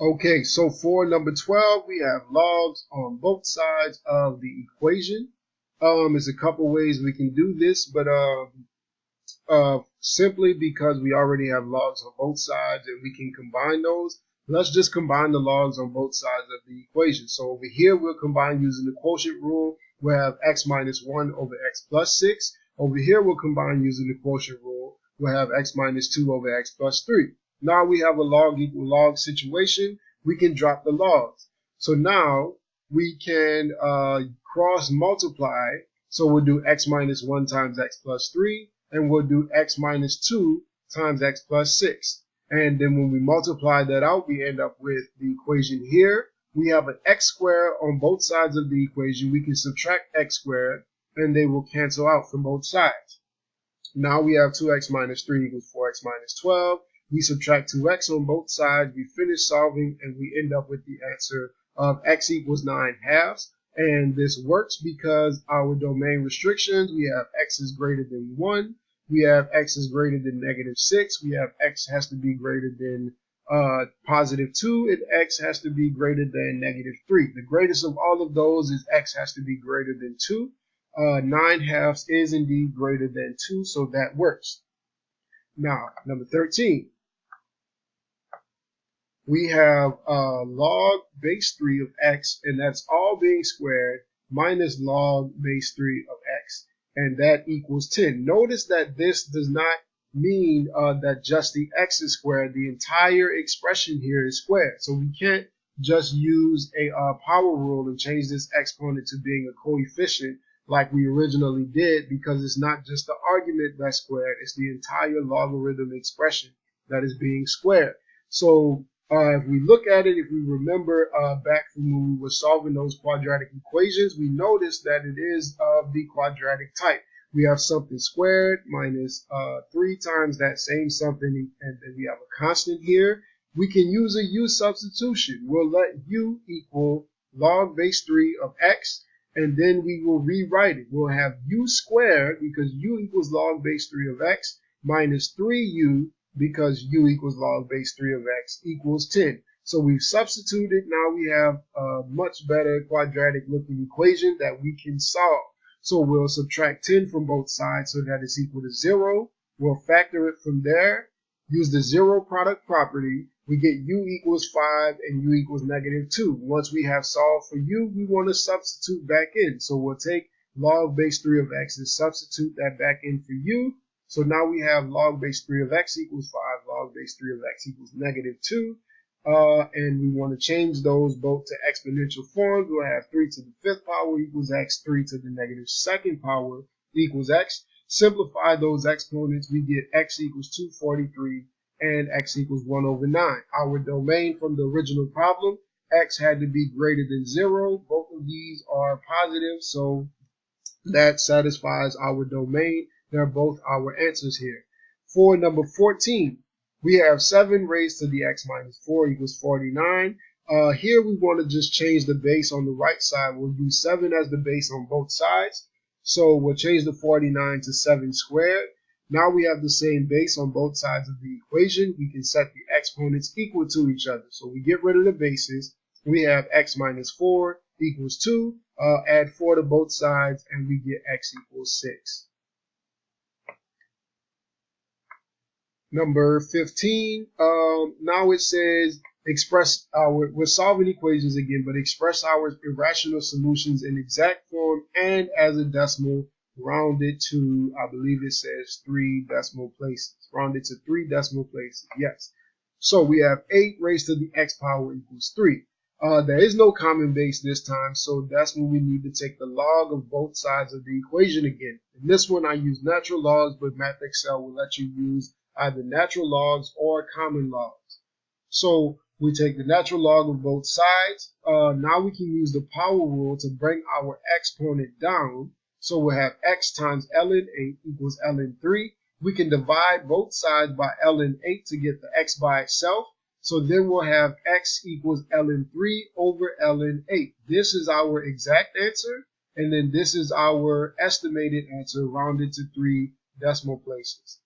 Okay, so for number 12, we have logs on both sides of the equation. There's a couple ways we can do this, but simply because we already have logs on both sides and we can combine those, let's just combine the logs on both sides of the equation. So over here, we'll combine using the quotient rule. We'll have x minus 1 over x plus 6. Over here, we'll combine using the quotient rule. We'll have x minus 2 over x plus 3. Now we have a log equal log situation. We can drop the logs. So now we can cross multiply. So we'll do x minus 1 times x plus 3. And we'll do x minus 2 times x plus 6. And then when we multiply that out, we end up with the equation here. We have an x squared on both sides of the equation. We can subtract x squared, and they will cancel out from both sides. Now we have 2x minus 3 equals 4x minus 12. We subtract 2x on both sides. We finish solving, and we end up with the answer of x equals 9/2. And this works because our domain restrictions, we have x is greater than 1. We have x is greater than -6. We have x has to be greater than +2, and x has to be greater than -3. The greatest of all of those is x has to be greater than 2. 9/2 is indeed greater than 2, so that works. Now, number 13. We have log base 3 of x, and that's all being squared, minus log base 3 of x, and that equals 10. Notice that this does not mean that just the x is squared. The entire expression here is squared. So we can't just use a power rule and change this exponent to being a coefficient like we originally did, because it's not just the argument that's squared, it's the entire logarithm expression that is being squared. So if we look at it, if we remember back from when we were solving those quadratic equations, we noticed that it is of the quadratic type. We have something squared minus 3 times that same something, and then we have a constant here. We can use a u substitution. We'll let u equal log base 3 of x, and then we will rewrite it. We'll have u squared, because u equals log base 3 of x, minus 3u, because u equals log base 3 of x, equals 10. So we've substituted. Now we have a much better quadratic looking equation that we can solve. So we'll subtract 10 from both sides so that it's equal to 0. We'll factor it from there, use the zero product property. We get u equals 5 and u equals -2. Once we have solved for u, we want to substitute back in. So we'll take log base 3 of x and substitute that back in for u. So now we have log base 3 of x equals 5, log base 3 of x equals -2. And we want to change those both to exponential forms. We'll have 3 to the 5th power equals x, 3 to the -2nd power equals x. Simplify those exponents, we get x equals 243 and x equals 1 over 9. Our domain from the original problem, x had to be greater than 0. Both of these are positive, so that satisfies our domain. They're both our answers here. For number 14, we have 7 raised to the x minus 4 equals 49. Here we want to just change the base on the right side. We'll use 7 as the base on both sides. So we'll change the 49 to 7 squared. Now we have the same base on both sides of the equation. We can set the exponents equal to each other. So we get rid of the bases. We have x minus 4 equals 2. Add 4 to both sides, and we get x equals 6. Number 15, now it says express we're solving equations again, but express our irrational solutions in exact form and as a decimal, rounded to, I believe it says 3 decimal places. Rounded to 3 decimal places, yes. So we have 8 raised to the x power equals 3. There is no common base this time, so that's when we need to take the log of both sides of the equation again. In this one, I use natural logs, but MathXL will let you use either natural logs or common logs. So we take the natural log of both sides. Now we can use the power rule to bring our exponent down. So we'll have x times ln 8 equals ln 3. We can divide both sides by ln 8 to get the x by itself. So then we'll have x equals ln 3 over ln 8. This is our exact answer, and then this is our estimated answer rounded to 3 decimal places.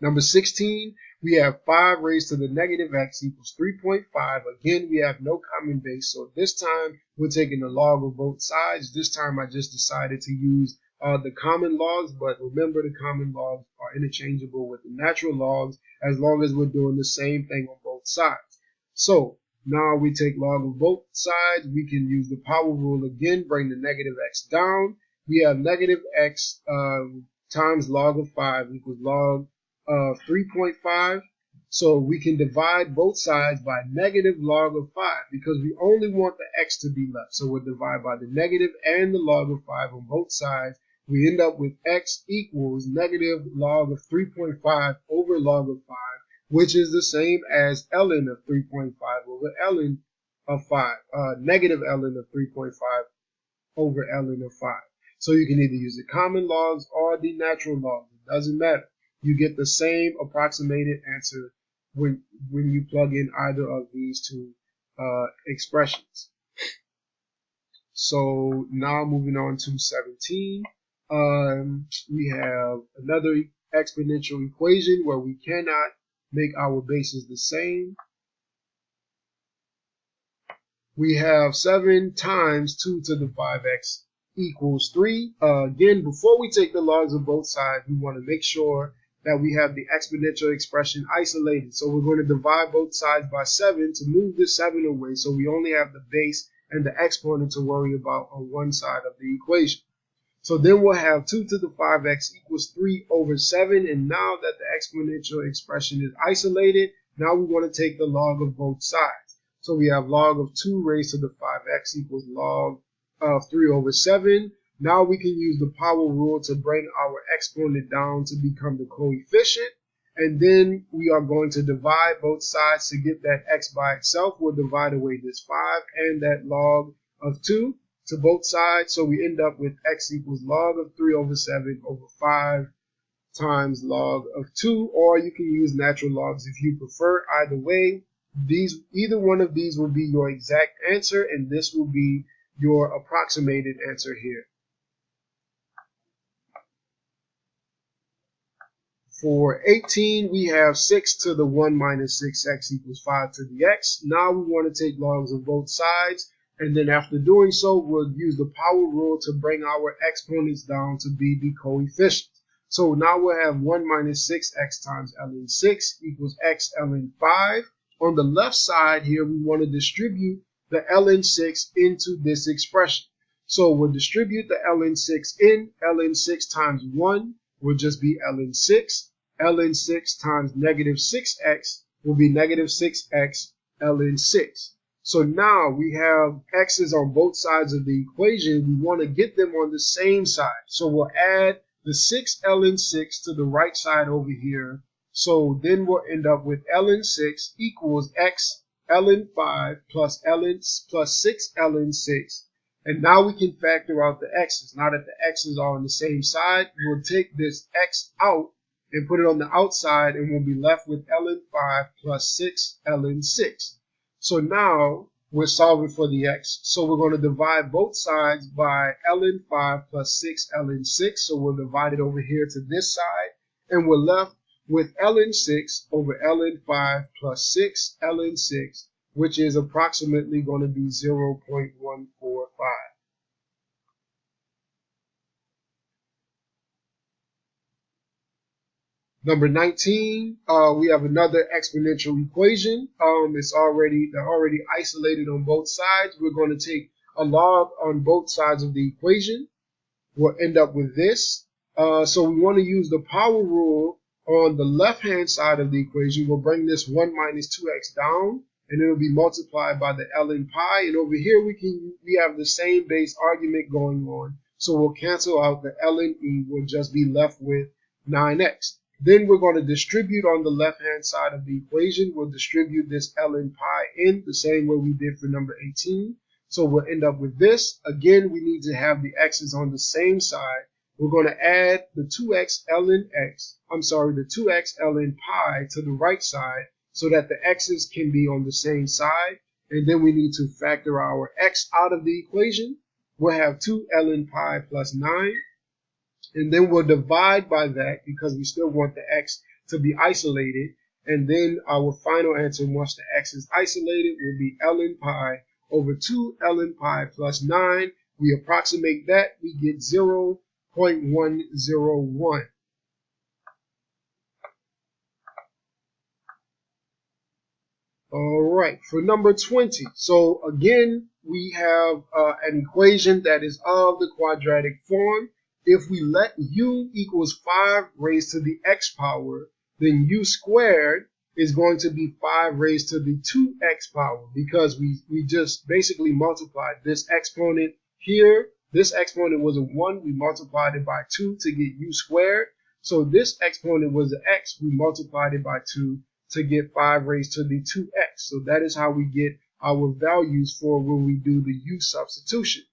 Number 16, We have 5 raised to the negative x equals 3.5. Again, we have no common base, so this time we're taking the log of both sides. This time I just decided to use the common logs, but remember the common logs are interchangeable with the natural logs as long as we're doing the same thing on both sides. So now we take log of both sides. We can use the power rule again, bring the negative x down. We have negative x times log of 5 equals log of 3.5. So we can divide both sides by negative log of 5 because we only want the x to be left. So we'll divide by the negative and the log of 5 on both sides. We end up with x equals negative log of 3.5 over log of 5, which is the same as ln of 3.5 over ln of 5, negative ln of 3.5 over ln of 5. So you can either use the common logs or the natural logs. It doesn't matter. You get the same approximated answer when you plug in either of these two expressions. So now moving on to 17. We have another exponential equation where we cannot make our bases the same. We have 7 times 2 to the 5x equals 3. Again, before we take the logs of both sides, we want to make sure that we have the exponential expression isolated. So we're going to divide both sides by 7 to move the 7 away, so we only have the base and the exponent to worry about on one side of the equation. So then we'll have 2 to the 5x equals 3 over 7. And now that the exponential expression is isolated, now we want to take the log of both sides. So we have log of 2 raised to the 5x equals log of 3 over 7. Now we can use the power rule to bring our exponent down to become the coefficient. And then we are going to divide both sides to get that x by itself. We'll divide away this 5 and that log of 2 to both sides. So we end up with x equals log of 3 over 7 over 5 times log of 2. Or you can use natural logs if you prefer. Either way, either one of these will be your exact answer, and this will be your approximated answer here. For 18, we have 6 to the 1 minus 6x equals 5 to the x. Now we want to take logs of both sides, and then after doing so, we'll use the power rule to bring our exponents down to be the coefficients. So now we'll have 1 minus 6x times ln 6 equals x ln 5. On the left side here, we want to distribute the ln 6 into this expression. So we'll distribute the ln 6 in. Ln 6 times 1 will just be ln 6. Ln 6 times negative 6x will be negative 6x ln 6. So now we have x's on both sides of the equation. We want to get them on the same side. So we'll add the 6 ln 6 to the right side over here. So then we'll end up with ln 6 equals x ln 5 plus 6 ln 6. And now we can factor out the x's. Now that the x's are on the same side, we'll take this x out and put it on the outside, and we'll be left with ln 5 plus 6 ln 6. So now we're solving for the x. So we're going to divide both sides by ln 5 plus 6 ln 6. So we'll divide it over here to this side, and we're left with ln 6 over ln 5 plus 6 ln 6, which is approximately going to be 0.145. Number 19, we have another exponential equation. They're already isolated on both sides. We're going to take a log on both sides of the equation. We'll end up with this. So we want to use the power rule on the left-hand side of the equation. We'll bring this 1 minus 2x down, and it'll be multiplied by the ln pi. And over here we have the same base argument going on. So we'll cancel out the ln e. We'll just be left with 9x. Then we're going to distribute on the left-hand side of the equation. We'll distribute this ln pi in the same way we did for number 18. So we'll end up with this. Again, we need to have the x's on the same side. We're going to add the 2x ln pi to the right side so that the x's can be on the same side. And then we need to factor our x out of the equation. We'll have 2 ln pi plus 9. And then we'll divide by that because we still want the x to be isolated. And then our final answer, once the x is isolated, will be ln pi over 2 ln pi plus 9. We approximate that, we get 0.101. All right, for number 20. So again, we have an equation that is of the quadratic form. If we let u equals 5 raised to the x power, then u squared is going to be 5 raised to the 2x power, because we just basically multiplied this exponent here. This exponent was a 1. We multiplied it by 2 to get u squared. So this exponent was an x. We multiplied it by 2 to get 5 raised to the 2x. So that is how we get our values for when we do the u substitution.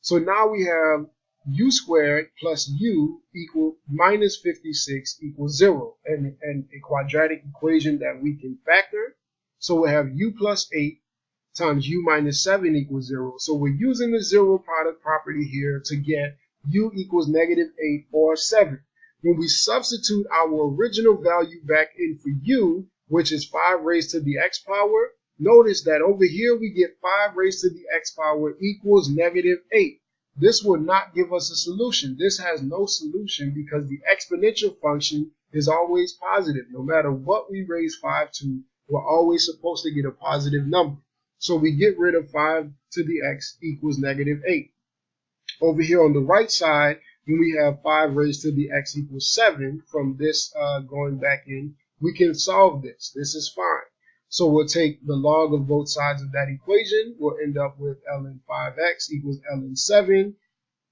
So now we have u squared plus u equal minus 56 equals 0, and a quadratic equation that we can factor. So we have u plus 8 times u minus 7 equals 0. So we're using the zero product property here to get u equals negative 8 or 7. When we substitute our original value back in for u, which is 5 raised to the x power, notice that over here we get 5 raised to the x power equals negative 8. This will not give us a solution. This has no solution because the exponential function is always positive. No matter what we raise 5 to, we're always supposed to get a positive number. So we get rid of 5 to the x equals negative 8. Over here on the right side, when we have 5 raised to the x equals 7, from this going back in, we can solve this. This is fine. So we'll take the log of both sides of that equation. We'll end up with ln 5x equals ln 7.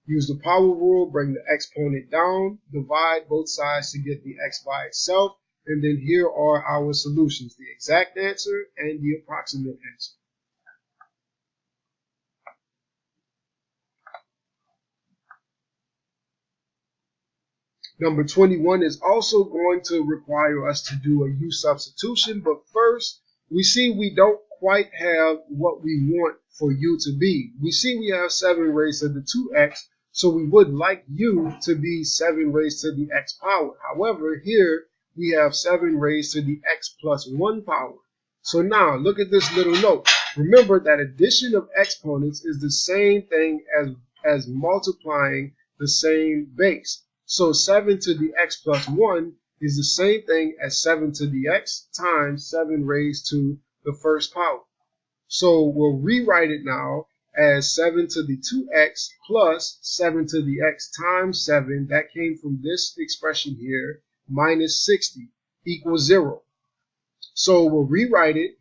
Use the power rule, bring the exponent down, divide both sides to get the x by itself. And then here are our solutions, the exact answer and the approximate answer. Number 21 is also going to require us to do a u substitution, but first we see we don't quite have what we want for u to be. We see we have 7 raised to the 2x, so we would like u to be 7 raised to the x power. However, here we have 7 raised to the x plus 1 power. So now look at this little note. Remember that addition of exponents is the same thing as multiplying the same base. So 7 to the x plus 1 is the same thing as 7 to the x times 7 raised to the first power. So we'll rewrite it now as 7 to the 2x plus 7 to the x times 7. That came from this expression here, minus 60 equals 0. So we'll rewrite it.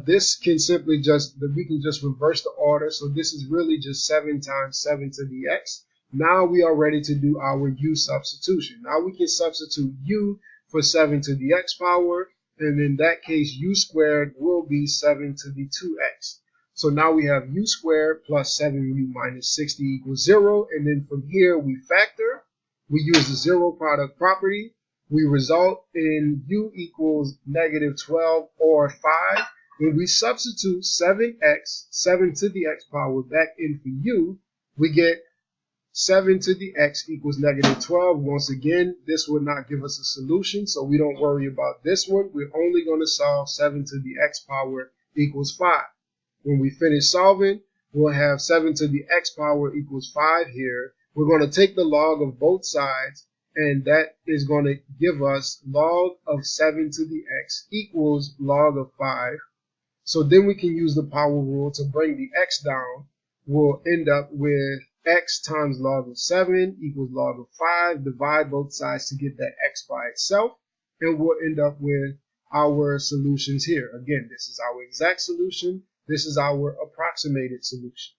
This can simply we can just reverse the order. So this is really just 7 times 7 to the x. Now we are ready to do our u substitution. Now we can substitute u for 7 to the x power, and in that case u squared will be 7 to the 2x. So now we have u squared plus 7u minus 60 equals 0, and then from here we factor. We use the zero product property. We result in u equals negative 12 or 5. When we substitute 7x, 7 to the x power, back in for u, we get 7 to the x equals negative 12. Once again, this would not give us a solution, so we don't worry about this one. We're only going to solve 7 to the x power equals 5. When we finish solving, we'll have 7 to the x power equals 5 here. We're going to take the log of both sides, and that is going to give us log of 7 to the x equals log of 5. So then we can use the power rule to bring the x down. We'll end up with x times log of 7 equals log of 5. Divide both sides to get that x by itself, and we'll end up with our solutions here. Again, this is our exact solution. This is our approximated solution.